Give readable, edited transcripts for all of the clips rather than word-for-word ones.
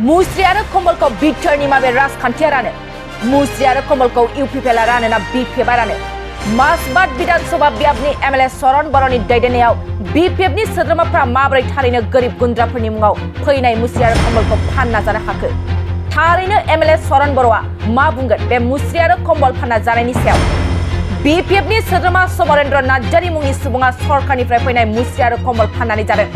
मुस्रि आरो कमलखौ बिटोरनि माबे राजखान्थिया रानो मुस्रि आरो कमलखौ इउपिपिएलआ रानो ना बिपिएफआ रानो मासबाद विधानसभा बियाबनि एमएलए शरण बर'नि दैदेननायाव बिपिएफनि सोद्रोमाफ्रा माबोरै थारैनो गोरिब गुन्द्राफोरनि मुङाव फैनाय मुस्रि आरो कमलखौ फानना जानो हाखो थारैनो एमएलए शरण बर'आ मा बुंगोन बे मुस्रि आरो कमल फानना जानायनि सायाव बिपिएफनि सोद्रोमा समरेन्द्र नार्जारी मुंनि सुबुङा सरकारनिफ्राय फैनाय मुस्रि आरो कमल फाननानै जादों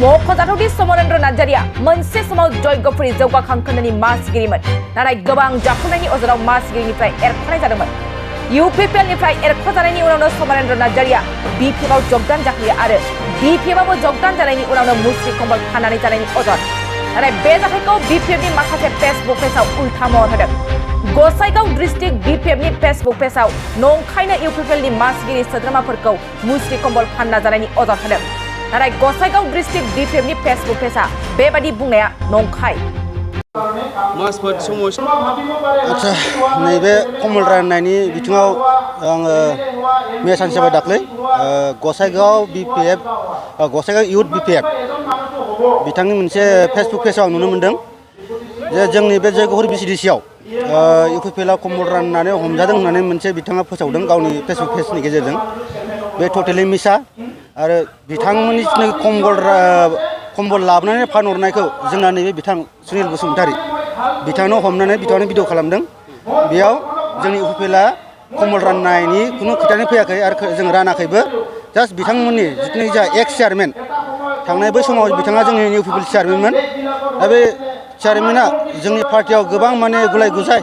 मख'जाथावदि समरेन्द्र नार्जारीया मोनसे समाव जयगपुरी जौगाखां खोन्दोनि मासिगिरिमोन नाथाय गोबां जाफुंनायनि अजराव मासिगिरिनिफ्राय एरख'नाय जादोंमोन इउपिपिएलनिफ्राय एरख'जानायनि उनावनो समरेन्द्र नार्जारीया बिपिएफआव जगदान जाहैयो आरो बिपिएफआवबो जगदान जानायनि उनावनो मुस्रि कमल फाननानै जानायनि अजद नाथाय बे जाथायखौ बिपिएफनि माखासे फेसबुक पेजआव उल्था महर होदों गसाइगाव डिस्ट्रिक्ट बिपिएफनि फेसबुक पेजआव नंखायनो इउपिपिएलनि मासिगिरि सोद्रोमाफोरखौ मुस्रि कमल फानना जानायनि अजद होदों नाथाय गसाइगाव डिस्ट्रिक्ट बिपिएफनि फेसबुक पेजआ बेबादि बुंनाया नंखाय आच्छा नैबे कमल राननायनि बिथिङाव आङो मैया सानसे जाबाय दाख्लै Gossaigaon BPF Gossaigaon youth BPF बिथांनि मोनसे फेसबुक पेजआव आं नुनो मोन्दों जे जोंनि बे जयगपुर बिसिडिसिआव इउपिपिएलआ कमल राननानै हमजादों होननानै मोनसे बिथाङा फोसावदों गावनि फेसबुक पेजनि गेजेरजों बे टटेलि मिसा आरो बिथांमोननि कम्बल लाबोनानै फानहरनायखौ जोंना नैबे बिथां सुनिल बसुमतारी बिथांनो हमनानै बिथांनो भिडिअ खालामदों बेयाव जोंनि इउपिपिएलआ कम्बल राननायनि खुनु खोथायानो फैयाखै आरो जों रानाखैबो जास्ट बिथांमोननि जिथुनाखि जा एक्स चेयारमेन थांनाय बै समाव बिथाङा जोंनि इउपिपिएल चेयारमेनमोन दा बे चेयारमेना जोंनि पार्टियाव गोबां माने गुलाय गुजाय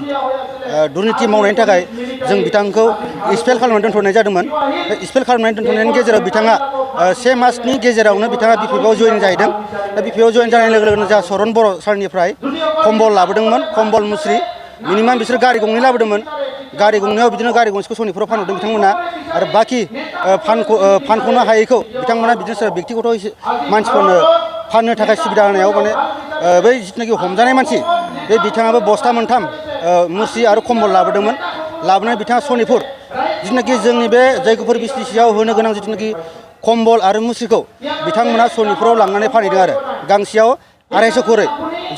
दुर्निति मावनायनि थाखाय जों बिथांखौ एक्सपेल खालामनानै दोनथ'नाय जादोंमोन बे एक्सपेल खालामनानै दोनथ'नायनि गेजेराव बिथाङा 1 मासनि गेजेरावनो बिथाङा बिपिएफआव जयेन जाहैदों दा बिपिएफआव जयेन जानाय लोगो लोगोनो जा शरण बर' सारनिफ्राय कम्बल लाबोदोंमोन कम्बल मुस्रि मिनिमाम बिसोर गारि गंनै लाबोदोंमोन गारि गंनैयाव बिदिनो गारि गंसेखौ सनिपुराव फानहरदों बिथांमोना आरो बाखि फानख'नो हायैखौ बिथांमोना बिदिनो सोरबा बेक्तिगत मानसिफोरनो फाननो थाखाय सुबिदा होनायाव माने बै जिथुनाखि हमजानाय मानसि बे बिथाङाबो बस्ता मोनथाम मुस्रि आरो कम्बल लाबोदोंमोन लाबोनानै बिथाङा सनिपुर जिथुनाखि जोंनि बे जयगपुर बिसिडिसिआव होनो गोनां जिथुनाखि कम्बल आरो मुस्रिखौ बिथांमोना सनिपुराव लांनानै फानहैदों आरो गांसेयाव 250 करै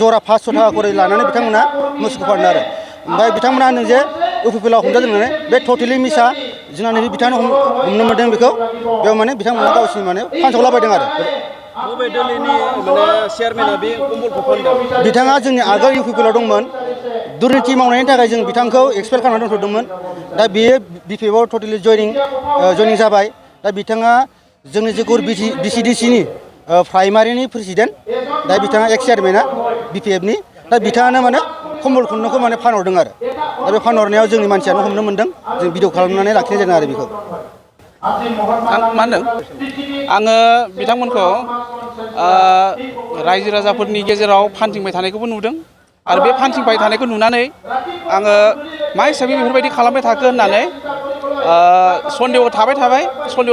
जरा 500 थाखा करै लानानै बिथांमोना मुस्रिखौ फानदों आरो ओमफ्राय बिथांमोना होनदों जे इउपिपिएलआव हमजादों होननानै बे टटेलि मिसा जोंना नैबे बिथांनो हमनो मोन्दों बेखौ बेयाव माने बिथांमोना गावसिनि माने फानसावलाबायदों आरो बबे दोलोनि माने चेयारमेना बे कम्बलखौ फानदों बिथाङा जोंनि आगोल इउपिपिएलआव दंमोन दुर्निति मावनायनि थाखाय जों बिथांखौ एक्सपेल खालामनानै दोनथ'दोंमोन दा बेयो बिपिएफआव टटेलि जयनिं जाबाय दा बिथाङा जोंनि जयगपुर बिसिडिसिनि प्राइमारिनि प्रेसिडेन्ट दा बिथाङा एक्स चेयारमेना बिपिएफनि दा बिथाङानो माने कम्बल खुन्दुंखौ माने फानहरदों आरो दा बे फानहरनायाव जोंनि मानसियानो हमनो मोन्दों जों भिडिअ खालामनानै लाखिनाय जादों आरो बेखौ आं मा होनदों आङो बिथांमोनखौ रायजो राजाफोरनि गेजेराव फान्थिंबाय थानायखौबो नुदों आरो बे फान्थिंबाय थानायखौ नुनानै आङो मा हिसाबै बेफोरबायदि खालामबाय थाखो होननानै सन्देहआव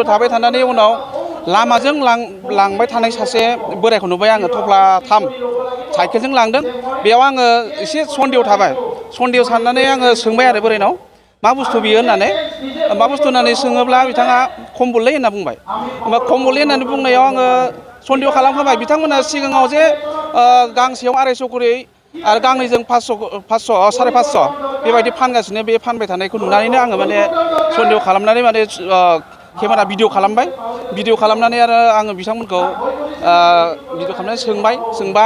थाबाय थानानै उनाव लामाजों लांबाय थानाय सासे बोरायखौ नुबाय आङो थफ्ला 3 साइकेलजों लांदों बेयाव आङो एसे सन्देह साननानै आङो सोंबाय आरो बोरायनाव मा बुस्थु बियो होननानै मा बुस्थु होननानै सोङोब्ला बिथाङा कम्बललै होनना बुंबाय होमबा कम्बललै होननानै बुंनायाव आङो सन्देह खालामखाबाय बिथांमोना सिगाङाव जे गांसेयाव 250 करै आरो गांनैजों 500 550 बेबायदि फानगासिनो बे फानबाय थानायखौ नुनानैनो आङो माने सन्देह खालामनानै माने केमेरा भिडिअ खालामनानै आरो आङो बिथांमोनखौ भिडिअ खालामनानै सोंबा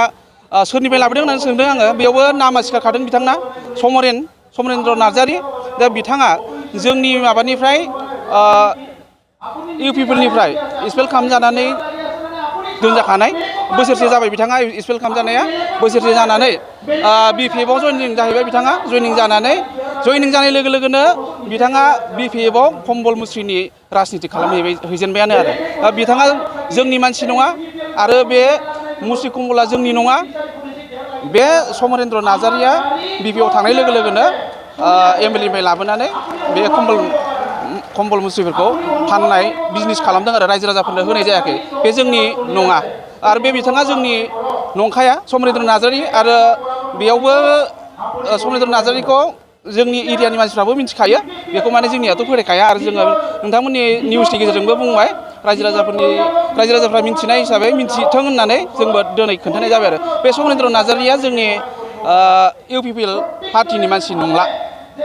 सोरनिफ्राय लाबोदों होननानै सोंदों आङो बेयावबो नामा सिखारखादों बिथांना समरेन्द्र नार्जारी दा बिथाङा जोंनि माबानिफ्राय इउपिपिएलनिफ्राय एक्सपेल खालामजानानै दोनजाखानाय बोसोरसे जाबाय बिथाङा एक्सपेल खालामजानाया बोसोरसे जानानै बिपिएफआव जयनिं जाहैबाय बिथाङा जयनिं जानाय लोगो लोगोनो बिथाङा बिपिएफआव कम्बल मुस्रिनि राजनिति हैजेनबायानो आरो बिथाङा जोंनि मानसि नङा आरो बे मुस्रि कम्बला जोंनि नङा बे समरेन्द्र नार्जारीया बिपिएफआव थांनाय लोगो लोगोनो एमएलएनिफ्राय लाबोनानै बे कम्बल मुस्रिफोरखौ फाननाय बिजनेस खालामदों आरो रायजो राजाफोरनो होनाय जायाखै बे जोंनि नङा आरो बे बिथाङा जोंनि नंखाया समरेन्द्र नार्जारी आरो बेयावबो समरेन्द्र नार्जारीखौ जोंनि एरियानि मानसिफ्राबो मिथिखायो बेखौ माने जोंनियाथ' फोथायखाया आरो जोङो नोंथांमोननि निउसनि गेजेरजोंबो बुंबाय रायजो राजाफ्रा मिन्थिनाय हिसाबै मिन्थिथों होननानै जोंबो दिनै खोन्थानाय जाबाय आरो बे समरेन्द्र नार्जारिया जोंनि इउपिपिएल पार्टिनि मानसि नंला।